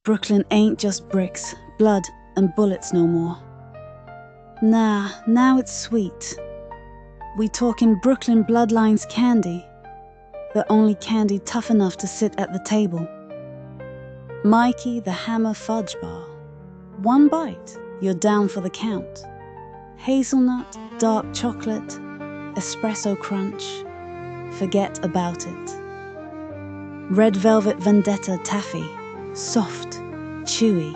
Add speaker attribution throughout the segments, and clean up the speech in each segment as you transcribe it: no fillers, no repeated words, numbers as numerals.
Speaker 1: Brooklyn ain't just bricks, blood, and bullets no more. Nah, now it's sweet. We talking Brooklyn Bloodlines candy. The only candy tough enough to sit at the table. Mikey the Hammer Fudge Bar. One bite, you're down for the count. Hazelnut, dark chocolate, espresso crunch. Forget about it. Red Velvet Vendetta Taffy. Soft, chewy,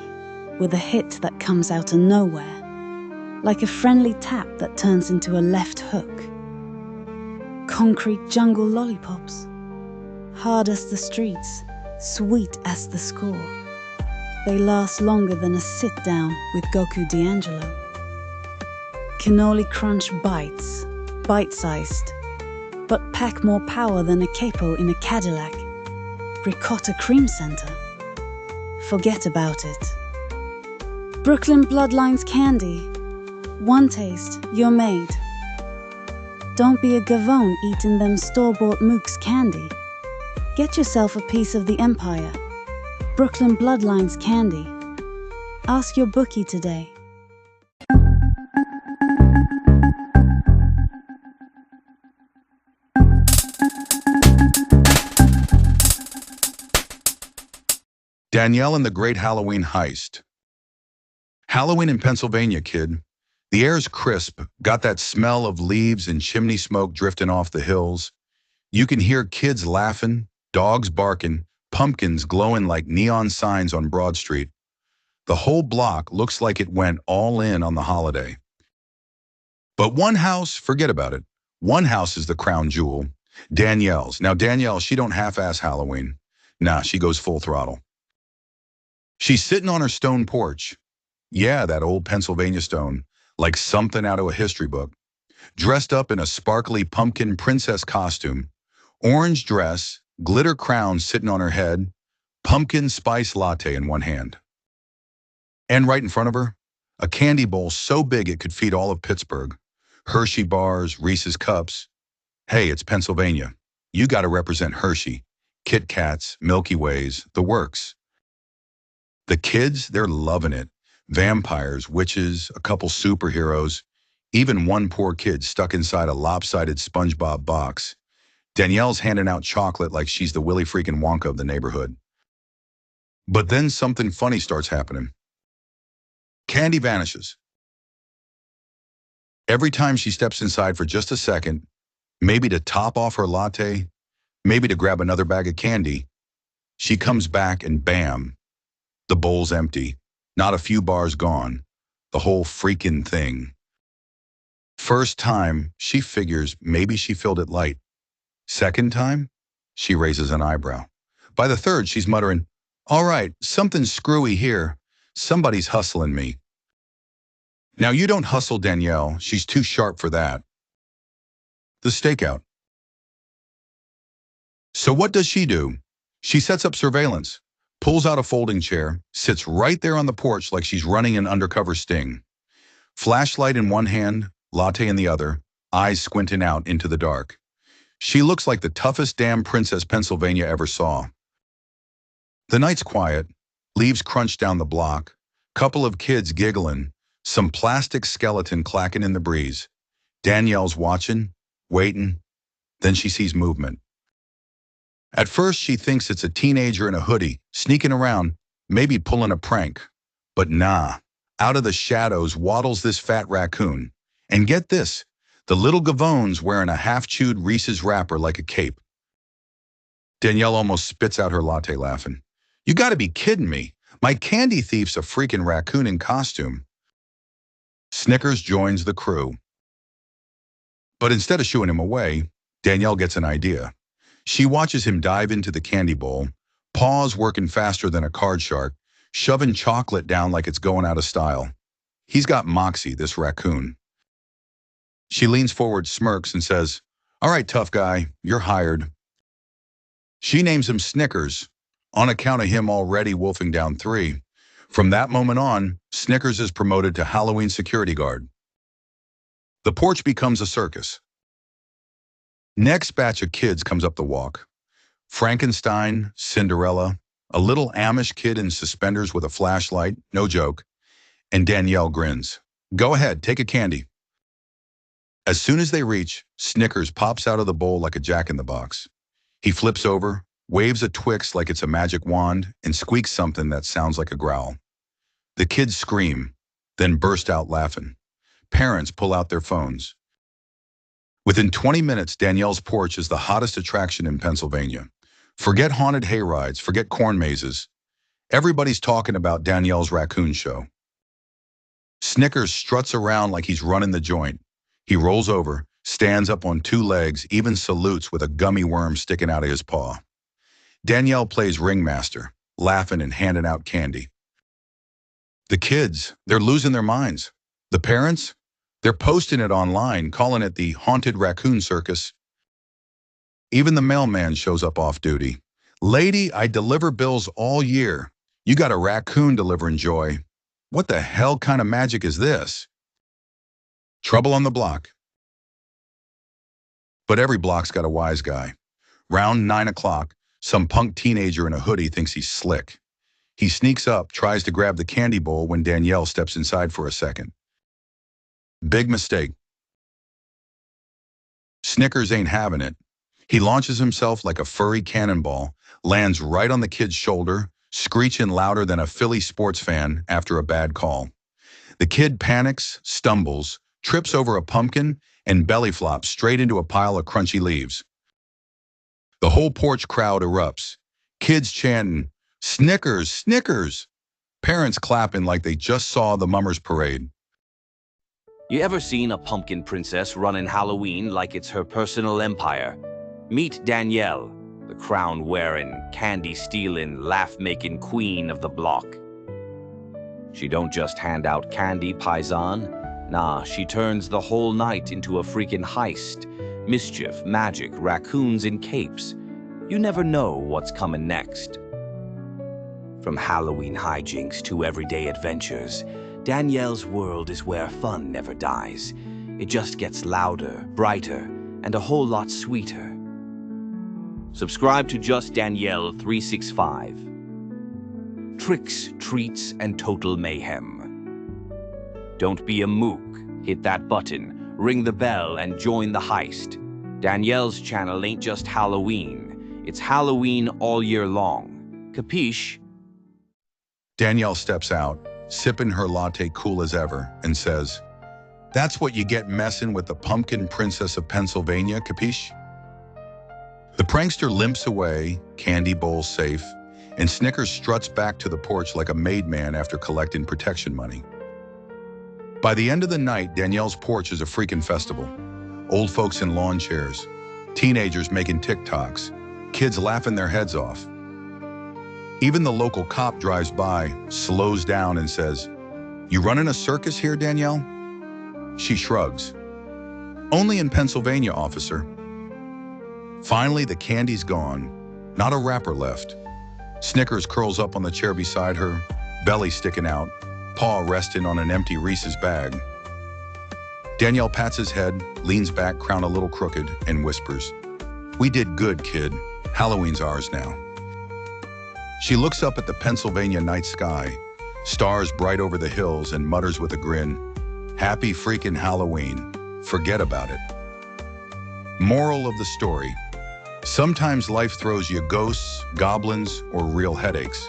Speaker 1: with a hit that comes out of nowhere. Like a friendly tap that turns into a left hook. Concrete jungle lollipops. Hard as the streets, sweet as the score. They last longer than a sit-down with Goku D'Angelo. Cannoli Crunch bites, bite-sized, but pack more power than a capo in a Cadillac. Ricotta Cream Center. Forget about it. Brooklyn Bloodlines candy. One taste, you're made. Don't be a gavone eating them store-bought Mook's candy. Get yourself a piece of the empire. Brooklyn Bloodlines candy. Ask your bookie today.
Speaker 2: Danielle and the Great Halloween Heist. Halloween in Pennsylvania, kid. The air's crisp, got that smell of leaves and chimney smoke drifting off the hills. You can hear kids laughing, dogs barking, pumpkins glowing like neon signs on Broad Street. The whole block looks like it went all in on the holiday. But one house, forget about it. One house is the crown jewel, Danielle's. Now Danielle, she don't half-ass Halloween. Nah, she goes full throttle. She's sitting on her stone porch. Yeah, that old Pennsylvania stone, like something out of a history book. Dressed up in a sparkly pumpkin princess costume, orange dress, glitter crown sitting on her head, pumpkin spice latte in one hand. And right in front of her, a candy bowl so big it could feed all of Pittsburgh. Hershey bars, Reese's cups. Hey, it's Pennsylvania. You gotta represent Hershey, Kit Kats, Milky Ways, the works. The kids, they're loving it. Vampires, witches, a couple superheroes, even one poor kid stuck inside a lopsided SpongeBob box. Danielle's handing out chocolate like she's the Willy freaking Wonka of the neighborhood. But then something funny starts happening. Candy vanishes. Every time she steps inside for just a second, maybe to top off her latte, maybe to grab another bag of candy, she comes back and bam, the bowl's empty. Not a few bars gone. The whole freaking thing. First time, she figures maybe she filled it light. Second time, she raises an eyebrow. By the third, she's muttering, all right, something's screwy here. Somebody's hustling me. Now you don't hustle Danielle. She's too sharp for that. The stakeout. So what does she do? She sets up surveillance. Pulls out a folding chair, sits right there on the porch like she's running an undercover sting. Flashlight in one hand, latte in the other, eyes squinting out into the dark. She looks like the toughest damn princess Pennsylvania ever saw. The night's quiet, leaves crunch down the block, couple of kids giggling, some plastic skeleton clacking in the breeze. Danielle's watching, waiting, then she sees movement. At first, she thinks it's a teenager in a hoodie, sneaking around, maybe pulling a prank. But nah, out of the shadows waddles this fat raccoon. And get this, the little gavone's wearing a half-chewed Reese's wrapper like a cape. Danielle almost spits out her latte laughing. You gotta be kidding me. My candy thief's a freaking raccoon in costume. Snickers joins the crew. But instead of shooing him away, Danielle gets an idea. She watches him dive into the candy bowl, paws working faster than a card shark, shoving chocolate down like it's going out of style. He's got moxie, this raccoon. She leans forward, smirks, and says, all right, tough guy, you're hired. She names him Snickers, on account of him already wolfing down 3. From that moment on, Snickers is promoted to Halloween security guard. The porch becomes a circus. Next batch of kids comes up the walk. Frankenstein, Cinderella, a little Amish kid in suspenders with a flashlight, no joke, and Danielle grins. Go ahead, take a candy. As soon as they reach, Snickers pops out of the bowl like a jack-in-the-box. He flips over, waves a Twix like it's a magic wand, and squeaks something that sounds like a growl. The kids scream, then burst out laughing. Parents pull out their phones. Within 20 minutes, Danielle's porch is the hottest attraction in Pennsylvania. Forget haunted hayrides, forget corn mazes. Everybody's talking about Danielle's raccoon show. Snickers struts around like he's running the joint. He rolls over, stands up on two legs, even salutes with a gummy worm sticking out of his paw. Danielle plays ringmaster, laughing and handing out candy. The kids, they're losing their minds. The parents, they're posting it online, calling it the haunted raccoon circus. Even the mailman shows up off duty. Lady, I deliver bills all year. You got a raccoon delivering joy. What the hell kind of magic is this? Trouble on the block. But every block's got a wise guy. Round 9 o'clock, some punk teenager in a hoodie thinks he's slick. He sneaks up, tries to grab the candy bowl when Danielle steps inside for a second. Big mistake. Snickers ain't having it. He launches himself like a furry cannonball, lands right on the kid's shoulder, screeching louder than a Philly sports fan after a bad call. The kid panics, stumbles, trips over a pumpkin, and belly flops straight into a pile of crunchy leaves. The whole porch crowd erupts. Kids chanting, Snickers, Snickers! Parents clapping like they just saw the Mummers Parade.
Speaker 3: You ever seen a pumpkin princess running Halloween like it's her personal empire? Meet Danielle, the crown-wearing, candy-stealing, laugh-making queen of the block. She don't just hand out candy, paisan. Nah, she turns the whole night into a freaking heist. Mischief, magic, raccoons in capes. You never know what's coming next. From Halloween hijinks to everyday adventures, Danielle's world is where fun never dies. It just gets louder, brighter, and a whole lot sweeter. Subscribe to Just Danielle 365. Tricks, treats, and total mayhem. Don't be a mook. Hit that button, ring the bell, and join the heist. Danielle's channel ain't just Halloween. It's Halloween all year long. Capiche?
Speaker 2: Danielle steps out, sipping her latte cool as ever, and says, That's what you get messing with the pumpkin princess of Pennsylvania, capiche? The prankster limps away, candy bowl safe, and Snickers struts back to the porch like a made man after collecting protection money. By the end of the night, Danielle's porch is a freaking festival. Old folks in lawn chairs, teenagers making TikToks, kids laughing their heads off. Even the local cop drives by, slows down and says, You running a circus here, Danielle? She shrugs. Only in Pennsylvania, officer. Finally, the candy's gone. Not a wrapper left. Snickers curls up on the chair beside her, belly sticking out, paw resting on an empty Reese's bag. Danielle pats his head, leans back, crown a little crooked, and whispers, We did good, kid. Halloween's ours now. She looks up at the Pennsylvania night sky, stars bright over the hills, and mutters with a grin, Happy freaking Halloween. Forget about it. Moral of the story. Sometimes life throws you ghosts, goblins, or real headaches.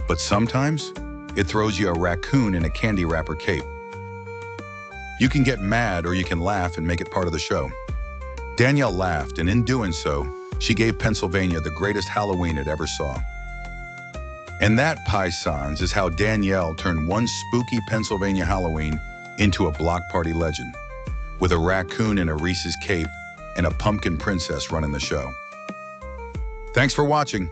Speaker 2: But sometimes it throws you a raccoon in a candy wrapper cape. You can get mad or you can laugh and make it part of the show. Danielle laughed, and in doing so, she gave Pennsylvania the greatest Halloween it ever saw. And that, paisans, is how Danielle turned one spooky Pennsylvania Halloween into a block party legend, with a raccoon in a Reese's cape and a pumpkin princess running the show. Thanks for watching.